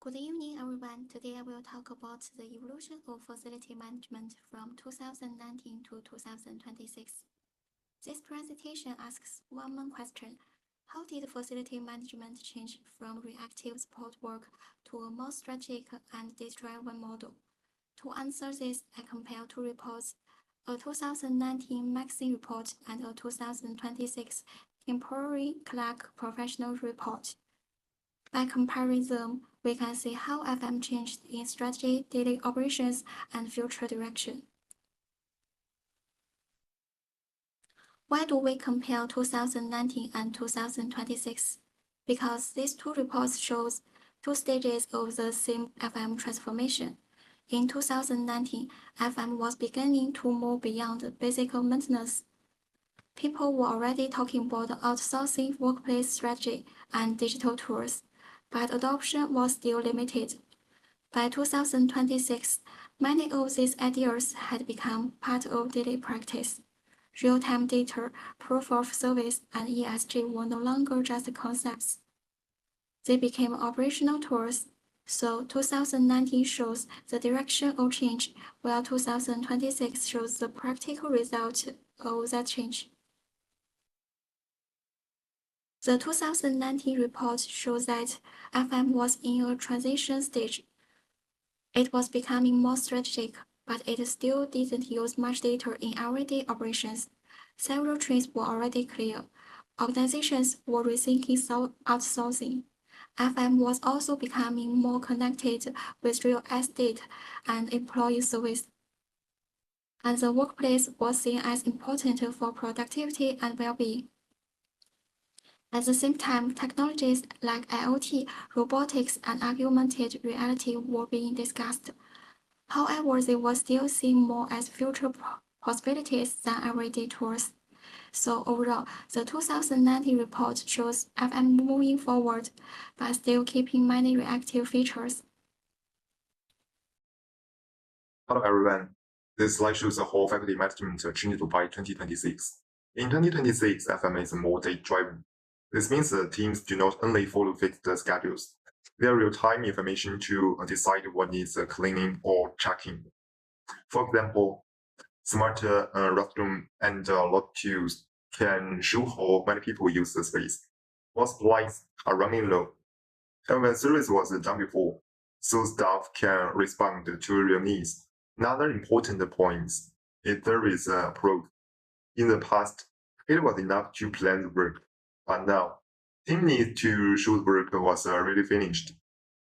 Good evening, everyone. Today I will talk about the evolution of facility management from 2019 to 2026. This presentation asks one main question. How did facility management change from reactive support work to a more strategic and data-driven model? To answer this, I compare two reports, a 2019 Maxine report and a 2026 Temporary Clark Professional report. By comparing them, we can see how FM changed in strategy, daily operations, and future direction. Why do we compare 2019 and 2026? Because these two reports show two stages of the same FM transformation. In 2019, FM was beginning to move beyond basic maintenance. People were already talking about outsourcing workplace strategy and digital tools, but adoption was still limited. By 2026, many of these ideas had become part of daily practice. Real-time data, proof of service, and ESG were no longer just concepts. They became operational tools. So 2019 shows the direction of change, while 2026 shows the practical result of that change. The 2019 report shows that FM was in a transition stage. It was becoming more strategic, but it still didn't use much data in everyday operations. Several trends were already clear. Organizations were rethinking outsourcing. FM was also becoming more connected with real estate and employee service. And the workplace was seen as important for productivity and well-being. At the same time, technologies like IoT, robotics, and augmented reality were being discussed. However, they were still seen more as future possibilities than everyday tools. So overall, the 2019 report shows FM moving forward, but still keeping many reactive features. Hello everyone. This slide shows how faculty management changed by 2026. In 2026, FM is more data-driven. This means that teams do not only follow fixed schedules. They have real-time information to decide what needs cleaning or checking. For example, smart restroom and lock tools can show how many people use the space, what supplies are running low, and when service was done before, so staff can respond to real needs. Another important point is there is proof. In the past, it was enough to plan the work, but now, team needs to show the work was really finished.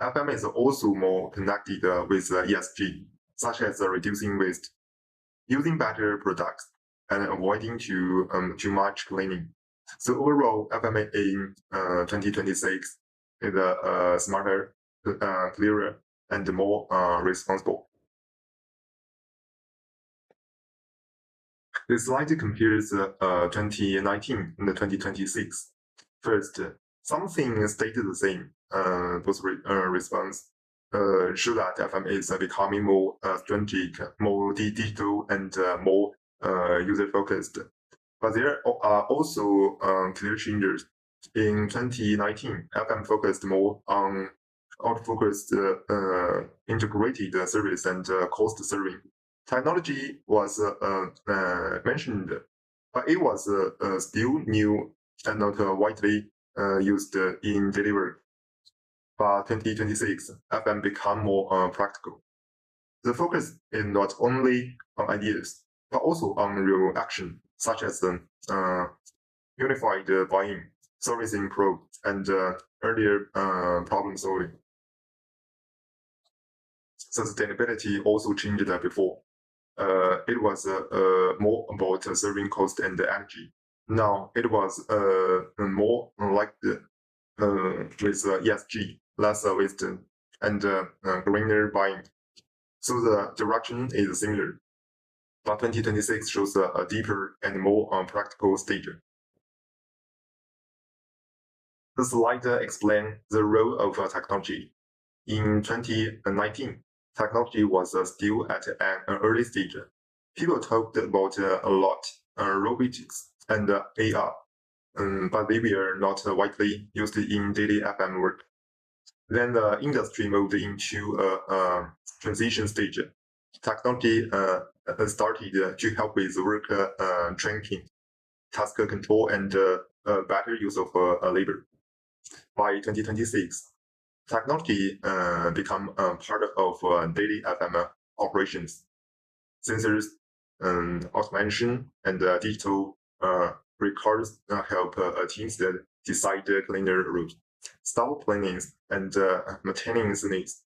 FM is also more connected with ESG, such as reducing waste, using better products, and avoiding too much cleaning. So overall, FM in 2026 is smarter, clearer, and more responsible. This slide compares 2019 and 2026. First, something stayed the same. Both response show that FM is becoming more strategic, more digital, and more user-focused. But there are also clear changes. In 2019, FM focused more on out-focused integrated service and cost serving. Technology was mentioned, but it was still new and not widely used in daily work. By 2026, FM become more practical. The focus is not only on ideas, but also on real action, such as unified buying, service improve, and earlier problem solving. Sustainability also changed before. It was more about serving cost and energy. Now it was more like with ESG, less waste, and greener buying. So the direction is similar. But 2026 shows a deeper and more practical stage. The slide explains the role of technology. In 2019, technology was still at an early stage. People talked about a lot, robotics and AR, but they were not widely used in daily FM work. Then the industry moved into a transition stage. Technology started to help with work tracking, task control, and better use of labor. By 2026, technology become part of daily FM operations. Sensors, automation, and digital records help teams decide cleaner route, stop plannings, and maintenance needs.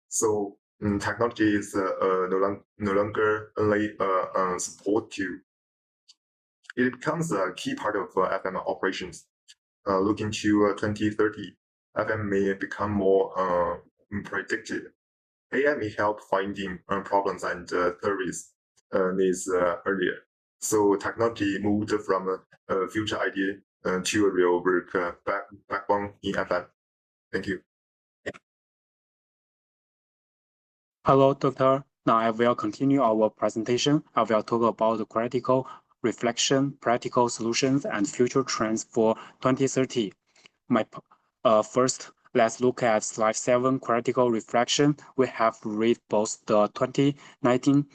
So technology is no longer only support tool. It becomes a key part of FM operations. Looking to 2030, FM may become more predictive. AI may help finding problems and service needs earlier. So technology moved from a future idea to a real work backbone in FM. Thank you. Hello, Doctor. Now I will continue our presentation. I will talk about the critical reflection, practical solutions, and future trends for 2030. First, let's look at slide 7, critical reflection. We have read both the 2019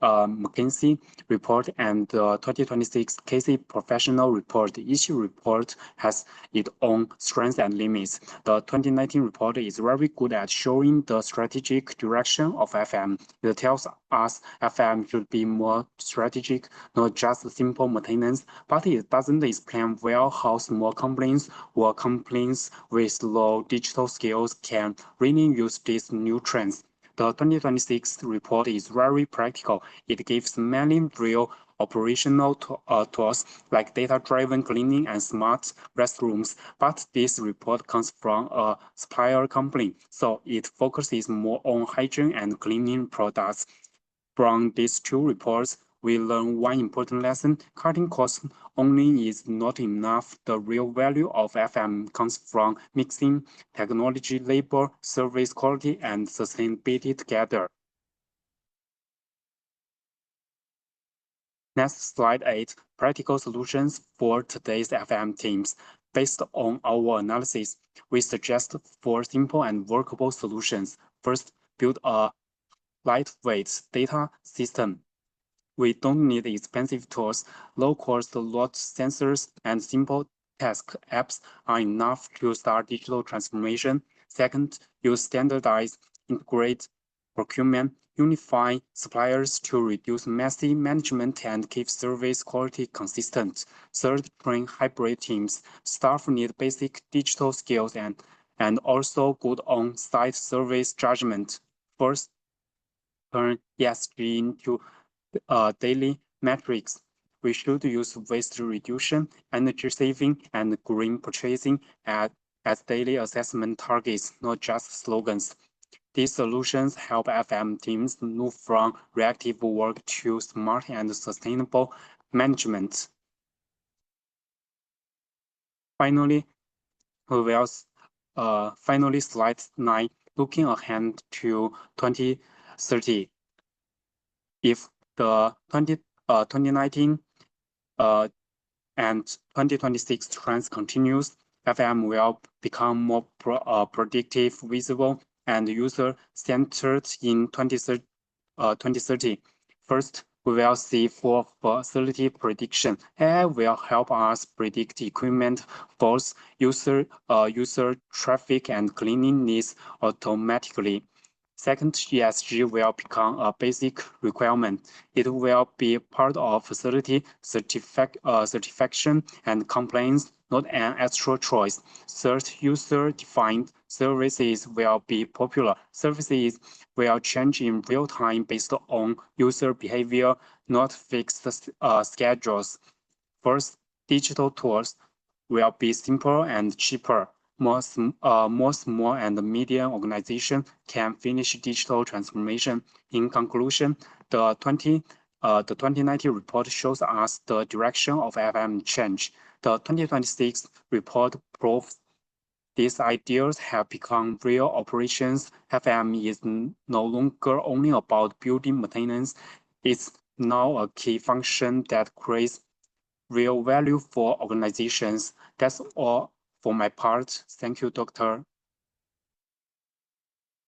McKinsey report and the 2026 Casey professional report. Each report has its own strengths and limits. The 2019 report is very good at showing the strategic direction of FM. It tells us FM should be more strategic, not just simple maintenance, but it doesn't explain well how small companies or companies with low digital skills can really use these new trends. The 2026 report is very practical. It gives many real operational tools like data-driven cleaning and smart restrooms, but this report comes from a supplier company, so it focuses more on hygiene and cleaning products. From these two reports, we learn one important lesson: cutting costs only is not enough. The real value of FM comes from mixing technology, labor, service quality, and sustainability together. Next, slide 8, practical solutions for today's FM teams. Based on our analysis, we suggest 4 simple and workable solutions. First, build a lightweight data system. We don't need expensive tools. Low-cost load sensors and simple task apps are enough to start digital transformation. Second, use standardized, integrate procurement, unify suppliers to reduce messy management and keep service quality consistent. Third, train hybrid teams. Staff need basic digital skills and also good on-site service judgment. Fourth, turn ESG into daily metrics. We should use waste reduction, energy saving, and green purchasing as daily assessment targets, not just slogans. These solutions help FM teams move from reactive work to smart and sustainable management. Finally, we will slide 9, looking ahead to 2030. If the 2019 and 2026 trends continues, FM will become more predictive, visible, and user-centered in 2030. First, we will see for facility prediction. AI will help us predict equipment faults, user traffic, and cleaning needs automatically. Second, ESG will become a basic requirement. It will be part of facility certification and compliance, not an extra choice. Third, user-defined services will be popular. Services will change in real time based on user behavior, not fixed schedules. First, digital tools will be simpler and cheaper. More small and medium organizations can finish digital transformation. In conclusion, the 2019 report shows us the direction of FM change. The 2026 report proves these ideas have become real operations. FM is no longer only about building maintenance. It's now a key function that creates real value for organizations. That's all for my part. Thank you, Doctor.